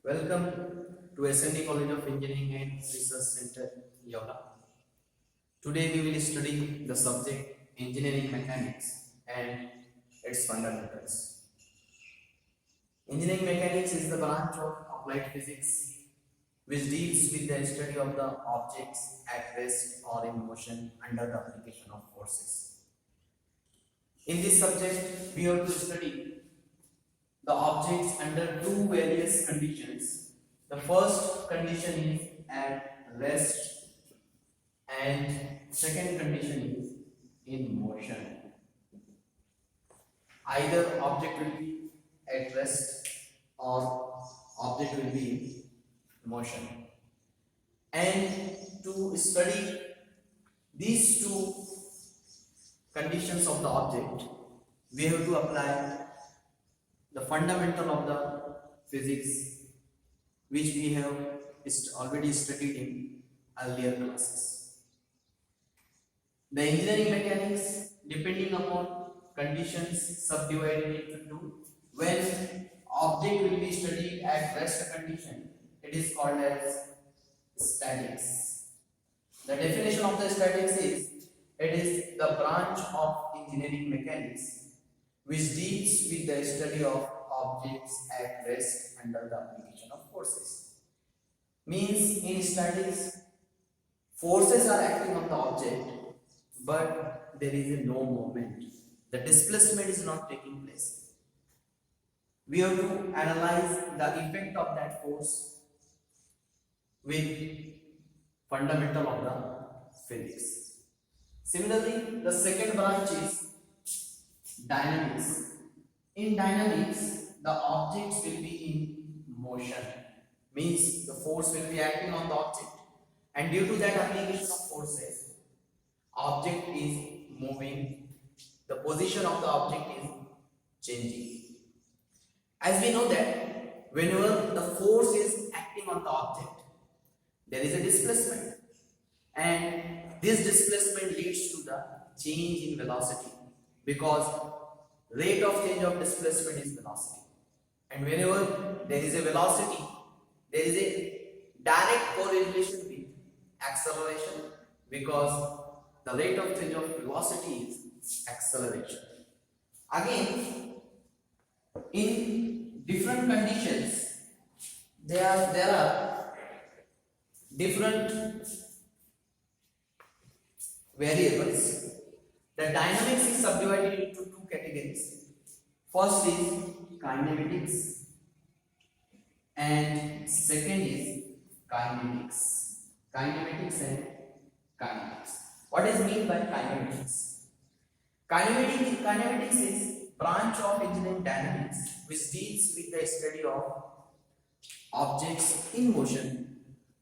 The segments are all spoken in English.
Welcome to SND College of Engineering and Research Center, Yoga. Today we will study the subject Engineering Mechanics and its fundamentals. Engineering Mechanics is the branch of applied physics which deals with the study of the objects at rest or in motion under the application of forces. In this subject, we have to study the objects under two various conditions. The first condition is at rest and second condition is in motion. Either object will be at rest or object will be in motion. And to study these two conditions of the object, we have to apply the fundamental of the physics which we have already studied in earlier classes. The engineering mechanics, depending upon conditions, subdivided into two. When object will be studied at rest condition, it is called as statics. The definition of the statics is it is the branch of engineering mechanics which deals with the study of objects at rest under the application of forces. Means in statics, forces are acting on the object, but there is no movement. The displacement is not taking place. We have to analyze the effect of that force with fundamental of the physics. Similarly, the second branch is dynamics. In dynamics, the objects will be in motion. Means the force will be acting on the object, and due to that application of forces, object is moving. The position of the object is changing. As we know that whenever the force is acting on the object, there is a displacement, and this displacement leads to the change in velocity, because rate of change of displacement is velocity, and whenever there is a velocity, there is a direct correlation with acceleration, because the rate of change of velocity is acceleration. Again, in different conditions, there are different variables. The dynamics is subdivided into two categories. First is kinematics and second is kinetics. Kinematics and kinetics. What is meant by kinematics? Kinematics is branch of engineering dynamics which deals with the study of objects in motion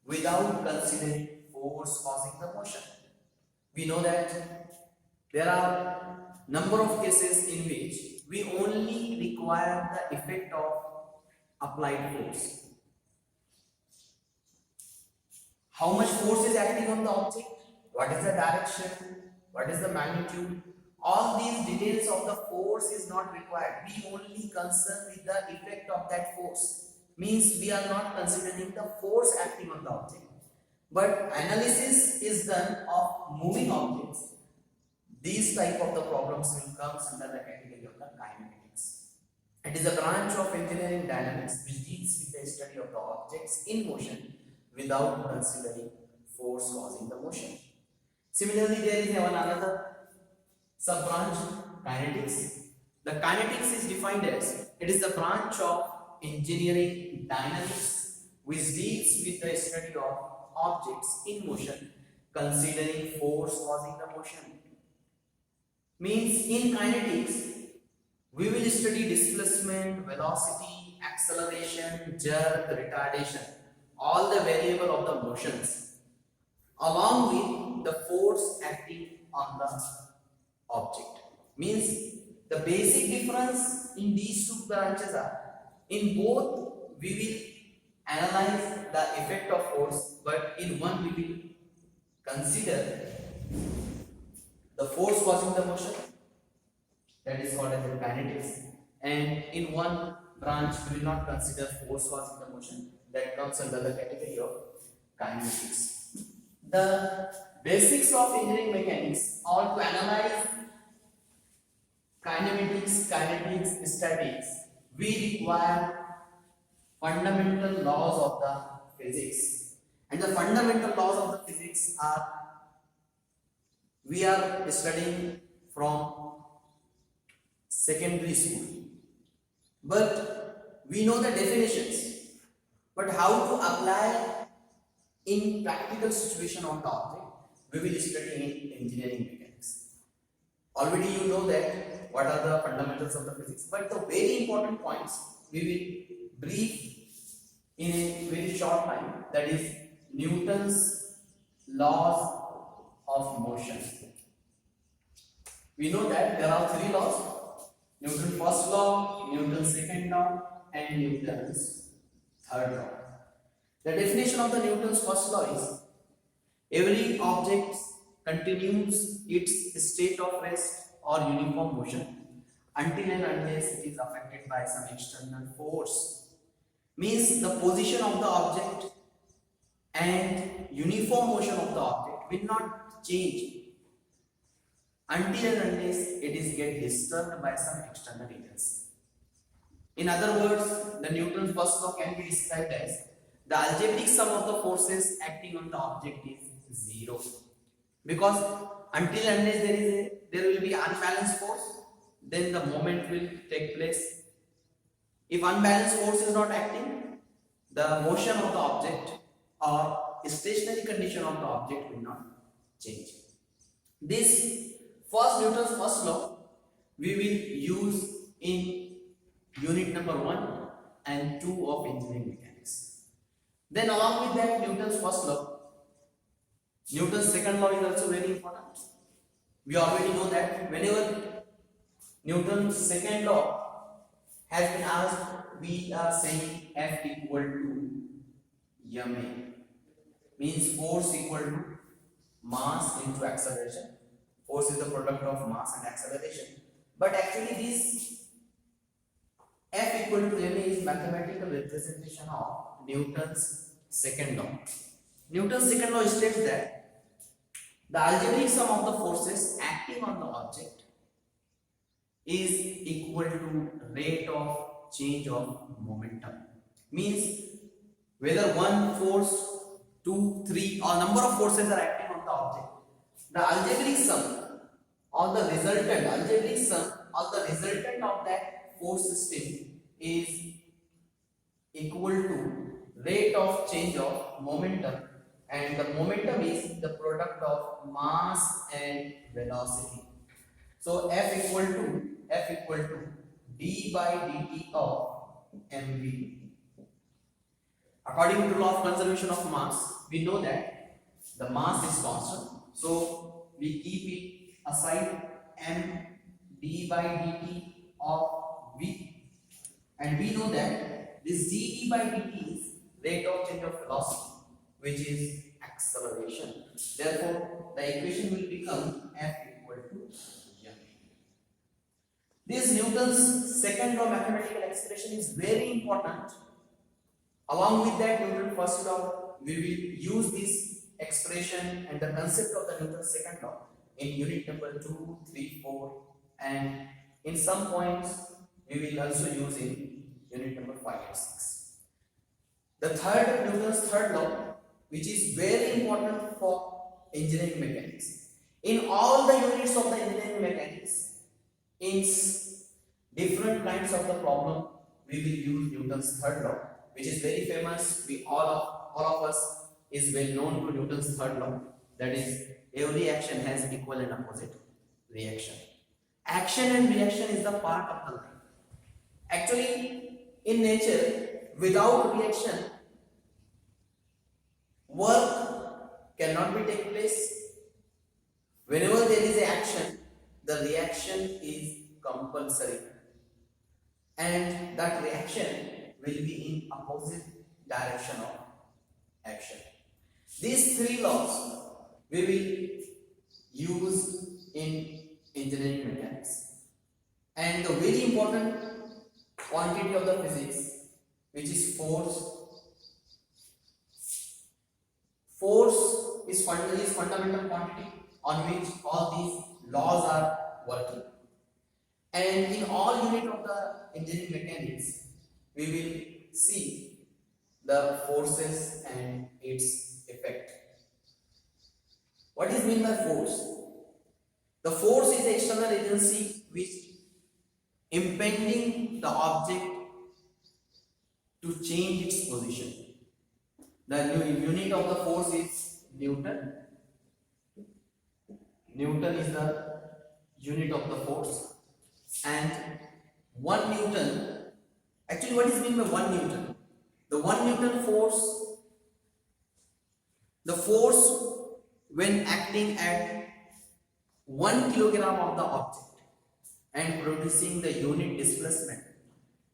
without considering force causing the motion. We know that there are number of cases in which we only require the effect of applied force. How much force is acting on the object? What is the direction? What is the magnitude? All these details of the force is not required. We only concern with the effect of that force. Means we are not considering the force acting on the object. But analysis is done of moving objects. These type of the problems will come under the category of the kinematics. It is a branch of engineering dynamics which deals with the study of the objects in motion without considering force causing the motion. Similarly, there is another sub branch, kinetics. The kinetics is defined as it is the branch of engineering dynamics which deals with the study of objects in motion considering force causing the motion. Means in kinetics, we will study displacement, velocity, acceleration, jerk, retardation, all the variable of the motions, along with the force acting on the object. Means the basic difference in these two branches are, in both we will analyze the effect of force, but in one we will consider the force causing the motion, that is called as the kinetics, and in one branch we will not consider force causing the motion. That comes under the category of kinematics. The basics of engineering mechanics are to analyze kinematics, kinetics, statics. We require fundamental laws of the physics, and the fundamental laws of the physics are we are studying from secondary school, but we know the definitions, but how to apply in practical situation on the object we will study in engineering mechanics. Already you know that what are the fundamentals of the physics, but the very important points we will brief in a very short time, that is Newton's laws of motion. We know that there are three laws: Newton's first law, Newton's second law, and Newton's third law. The definition of the Newton's first law is every object continues its state of rest or uniform motion until and unless it is affected by some external force. Means the position of the object and uniform motion of the object will not change until and unless it is get disturbed by some external agency. In other words, the Newton's first law can be described as the algebraic sum of the forces acting on the object is zero, because until and unless there will be unbalanced force, then the moment will take place. If unbalanced force is not acting, the motion of the object or stationary condition of the object will not change. This Newton's first law we will use in unit number 1 and 2 of engineering mechanics. Then along with that Newton's first law, Newton's second law is also very important. We already know that whenever Newton's second law has been asked, we are saying F equal to ma, means force equal to mass into acceleration. Force is the product of mass and acceleration, but actually this F equal to ma is mathematical representation of Newton's second law. Newton's second law states that the algebraic sum of the forces acting on the object is equal to rate of change of momentum. Means whether one force, 2, 3 or number of forces are acting on the object, the algebraic sum or the resultant of that force system is equal to rate of change of momentum, and the momentum is the product of mass and velocity. So F equal to d by dt of mv. According to law of conservation of mass, we know that the mass is constant, so we keep it aside, m d by dt of v, and we know that this dd by dt is rate of change of velocity, which is acceleration. Therefore, the equation will become F equal to m. This Newton's second law mathematical expression is very important. Along with that Newton's first law, we will use this expression and the concept of the Newton's second law in unit number 2, 3, 4, and in some points we will also use in unit number 5 and 6. The Newton's third law, which is very important for engineering mechanics. In all the units of the engineering mechanics, in different kinds of the problem, we will use Newton's third law, which is very famous. All of us is well known to Newton's third law. That is, every action has equal and opposite reaction. Action and reaction is the part of the life. Actually, in nature, without reaction, work cannot be take place. Whenever there is a action, the reaction is compulsory, and that reaction will be in opposite direction of action. These three laws we will use in engineering mechanics, and the very important quantity of the physics, which is force. Force is fundamental quantity on which all these laws are working. And in all unit of the engineering mechanics, we will see the forces and its effect. What is meant by force? The force is the external agency which impeding the object to change its position. The unit of the force is Newton. Newton is the unit of the force, and 1 Newton, actually what is meant by 1 Newton? The 1 Newton force, the force when acting at 1 kilogram of the object and producing the unit displacement,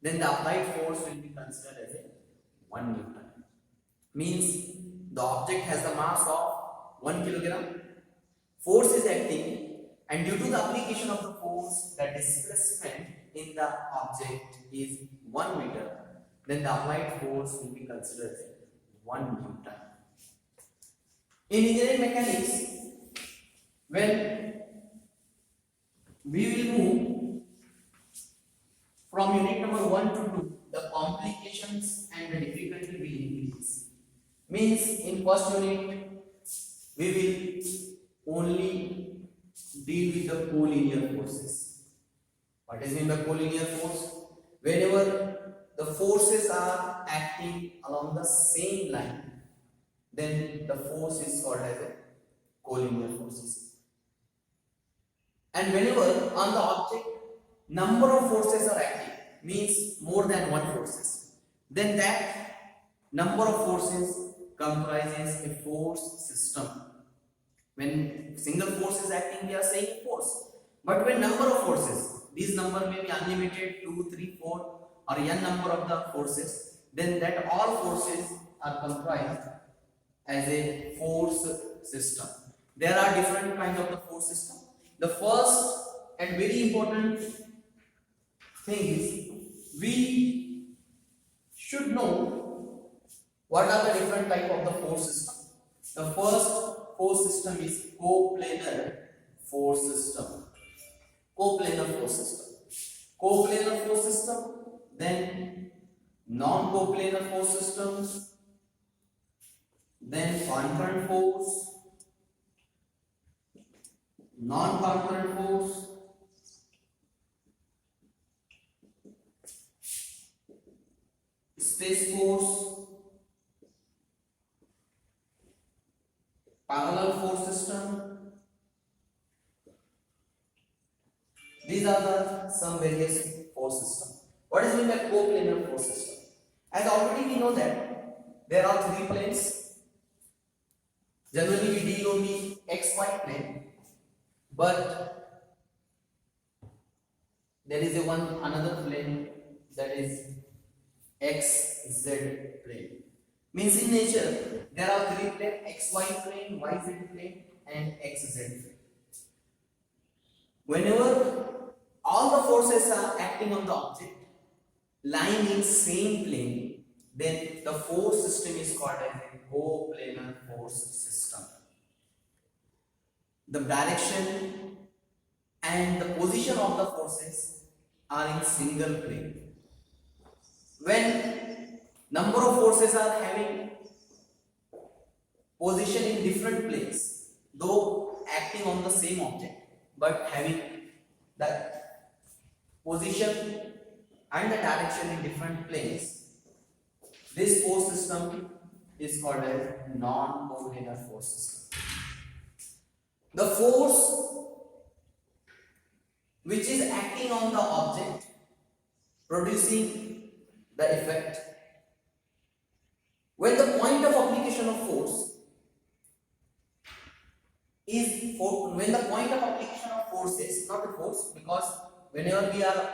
then the applied force will be considered as a 1 Newton. Means the object has the mass of 1 kilogram, force is acting, and due to the application of the force, the displacement in the object is 1 meter, then the applied force will be considered as 1 Newton. In engineering mechanics, when we will move from unit number 1 to 2, the complications and the difficulty will increase. Means in first unit, we will only deal with the collinear forces. What is meant by collinear force? Whenever the forces are acting along the same line, then the force is called as a collinear forces. And whenever on the object number of forces are acting, means more than one forces, then that number of forces comprises a force system. When single force is acting, we are saying force. But when number of forces, these number may be unlimited, 2, 3, 4 or n number of the forces, then that all forces are comprised as a force system. There are different kinds of the force system. The first and very important thing is we should know what are the different type of the force system. The first force system is coplanar force system. Coplanar force system. Coplanar force system, then non-coplanar force systems, then concurrent force, non-concurrent force, space force, parallel force system. These are the some various force system. What is meant by coplanar force system? As already we know that there are 3 planes. Generally we deal only xy plane, but there is another plane, that is xz plane. Means in nature there are 3 planes: xy plane, yz plane and xz plane. Whenever all the forces are acting on the object lying in same plane, then the force system is called as a coplanar force system. The direction and the position of the forces are in single plane. When number of forces are having position in different planes, though acting on the same object, but having the position and the direction in different planes, this force system is called as non-coplanar force system. The force which is acting on the object producing the effect, when the point of application of force is when the point of application of force is not a force, because whenever we are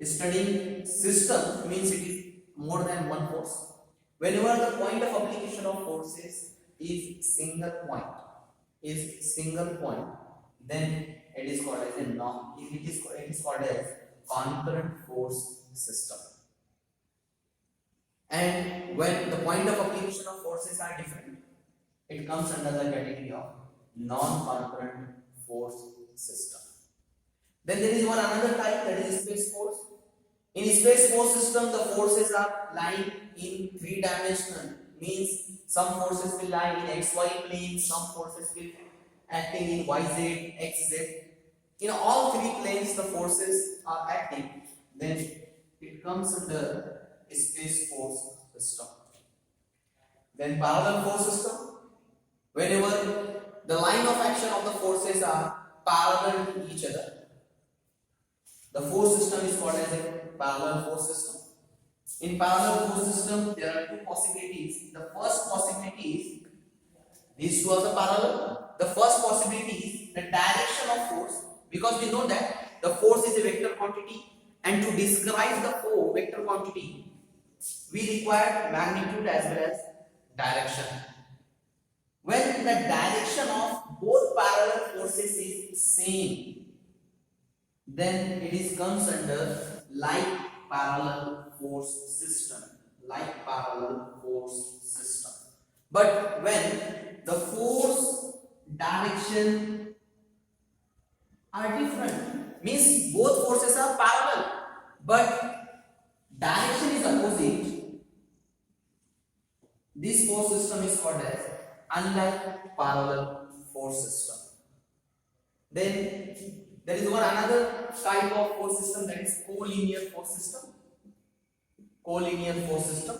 studying system, means it is more than one force. Whenever the point of application of forces is single point, then it is called as a it is called as concurrent force system. And when the point of application of forces are different, it comes under the category of non-concurrent force system. Then there is one another type, that is space force. In space force system, the forces are lying in three-dimensional. Means some forces will lie in XY plane, some forces will acting in YZ, XZ. In all three planes, the forces are acting. Then it comes under space force system. Then parallel force system. Whenever the line of action of the forces are parallel to each other, the force system is called as a parallel force system. In parallel force system, there are two possibilities. The first possibility is these two are the parallel. The first possibility is the direction of force, because we know that the force is a vector quantity, and to describe the force vector quantity, we require magnitude as well as direction. When the direction of both parallel forces is same, then it is comes under like parallel force system. Like parallel force system. But when the force direction are different, means both forces are parallel, but direction is opposite, this force system is called as unlike parallel force system. Then there is one another type of force system, that is collinear force system. Collinear force system,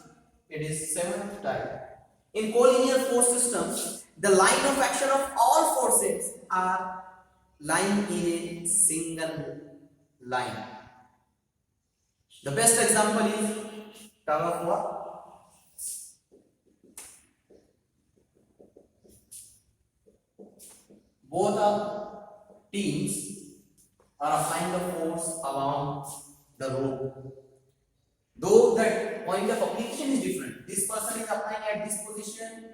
it is seventh type. In collinear force systems, the line of action of all forces are lying in a single line. The best example is tug of war. Both the teams are applying the force along the rope. Though the point of application is different. This person is applying at this position,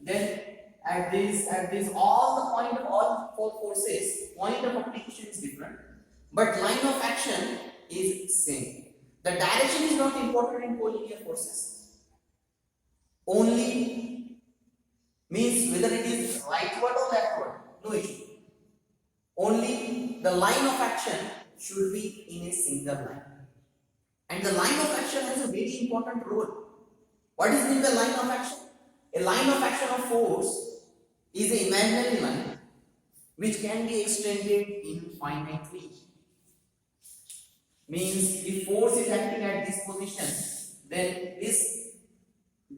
then at this, all four forces, point of application is different, but line of action is same. The direction is not important in collinear forces. Only means whether it is rightward or leftward, no issue. Only the line of action should be in a single line. And the line of action has a very important role. What is in the line of action? A line of action of force is an imaginary line which can be extended infinitely. Means if force is acting at this position, then this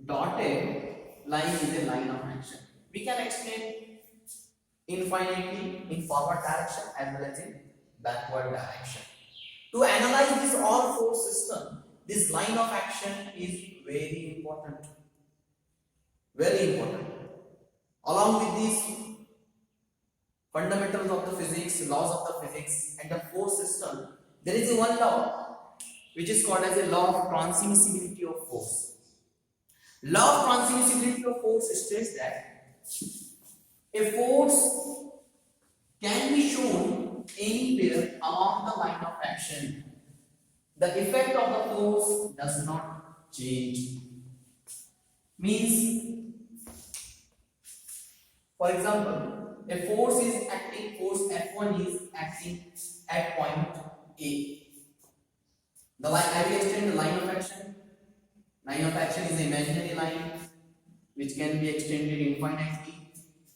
dotted line is a line of action. We can extend infinitely in forward direction as well as in backward direction. To analyze this all force system, this line of action is very important. Very important. Along with these fundamentals of the physics, laws of the physics and the force system, there is one law which is called as a law of transmissibility of force. Law of transmissibility of force states that a force can be shown anywhere along the line of action. The effect of the force does not change. Means, for example, a force F1 is acting at point A. The line, I will extend the line of action. Line of action is an imaginary line which can be extended infinitely.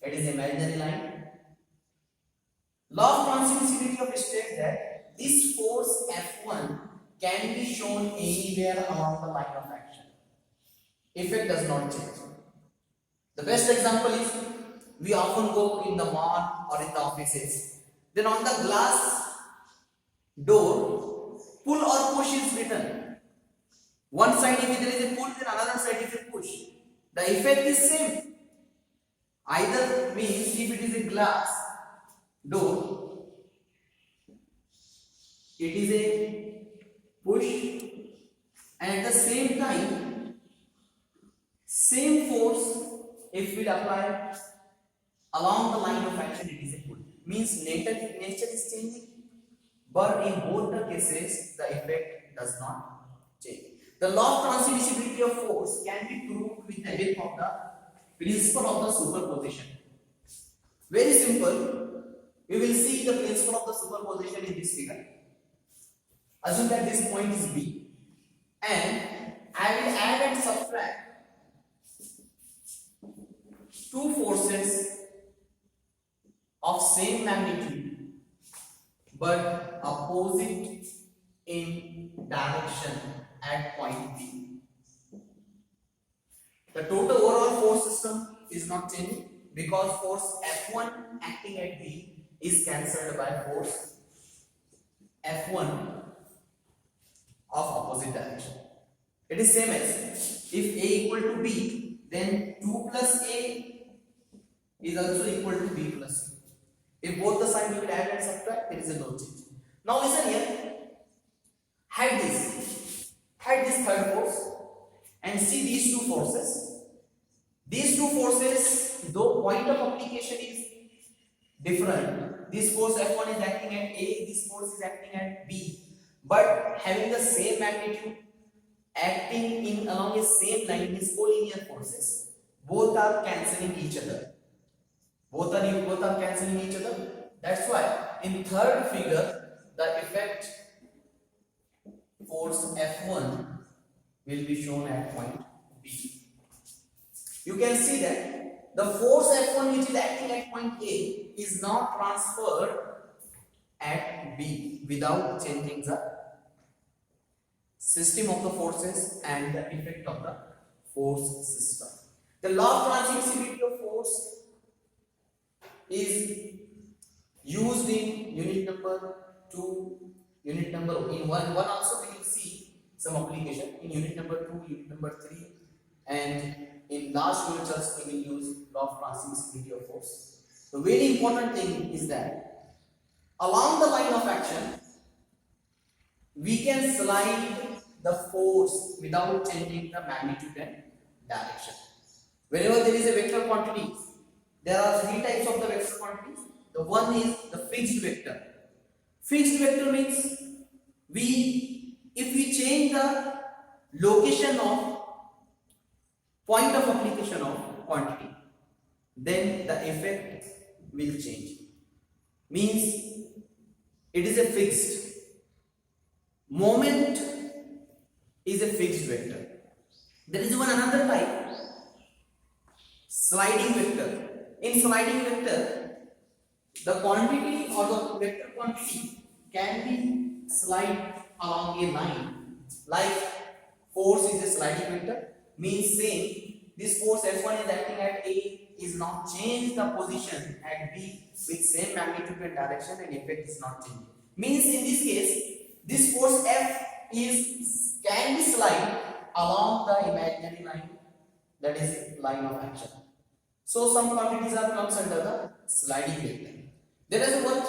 It is an imaginary line. Law of transmissibility of states that this force F1 can be shown anywhere along the line of action. Effect does not change. The best example is we often go in the mall or in the offices. Then on the glass door, pull or push is written. One side if there is a pull, then another side is a push. The effect is same. Either means if it is a glass door, it is a push, and at the same time, same force if we apply along the line of action, it is a pull. Means nature is changing, but in both the cases the effect does not change. The law of transmissibility of force can be proved with the help of the principle of the superposition. Very simple. We will see the principle of the superposition in this figure. Assume that this point is B, and I will add and subtract two forces of same magnitude but opposite in direction at point B. The total overall force system is not changing because force F1 acting at B is cancelled by force F1 of opposite direction. It is same as if A equal to B, then 2 plus A is also equal to B plus C. If both the signs will add and subtract, there is a no change. Now listen here. Hide this third force and see these two forces. These two forces, though point of application is different, this force F1 is acting at A, this force is acting at B, but having the same magnitude, acting in along a same line, is collinear forces. Both are cancelling each other. Both are cancelling each other. That's why in third figure the effect force F1 will be shown at point B. You can see that the force F1 which is acting at point A is not transferred at B without changing the system of the forces and the effect of the force system. The law of transmissibility of force is used in unit number 2, unit number in 1 also we will see some application in unit number 2, unit number 3, and in last unit also we will use law of transmissibility of force. The very important thing is that along the line of action we can slide the force without changing the magnitude and direction. Whenever there is a vector quantity, there are three types of the vector quantities. The one is the fixed vector. Fixed vector means if we change the location of point of application of quantity, then the effect will change. Means it is a fixed. Moment is a fixed vector. There is one another type, sliding vector. In sliding vector, the quantity or the vector quantity can be slide along a line. Like force is a sliding vector, means same. This force F1 is acting at A is not change the position at B with same magnitude and direction, and effect is not changing. Means in this case, this force F can be slide along the imaginary line, that is line of action. So some quantities are comes under the sliding vector. There is another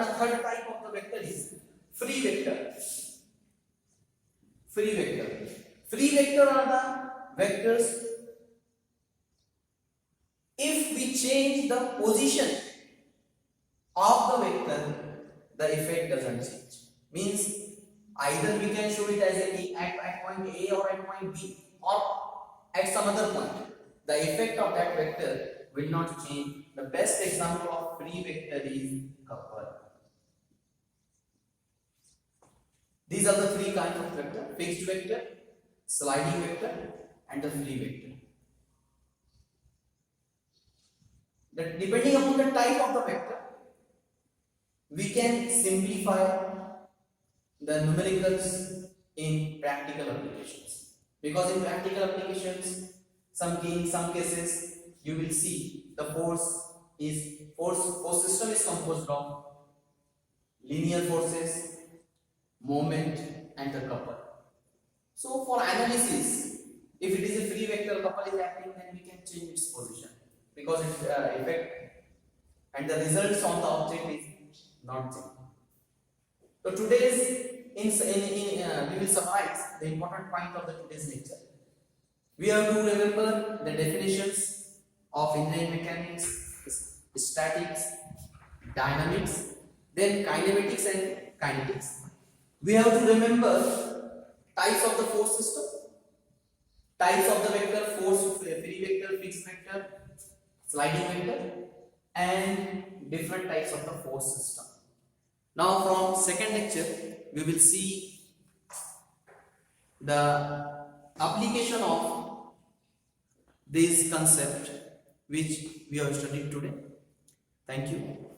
third type of the vector is free vector. Free vector. Free vector are the vectors if we change the position of the vector, the effect doesn't change. Means either we can show it as at point A or at point B or at some other point. The effect of that vector will not change. The best example of free vector is couple. These are the three kinds of vector: fixed vector, sliding vector, and the free vector. Depending upon the type of the vector, we can simplify the numericals in practical applications. Because in practical applications, in some cases, you will see the force system is composed of linear forces, moment, and the couple. So for analysis, if it is a free vector couple is acting, then we can change its position because its effect and the results on the object is not changing. So today's we will summarize the important point of the today's lecture. We have to remember the definitions of engineering mechanics, statics, dynamics, then kinematics and kinetics. We have to remember types of the force system, types of the vector, force, free vector, fixed vector, sliding vector, and different types of the force system. Now from second lecture we will see the application of this concept which we have studied today. Thank you.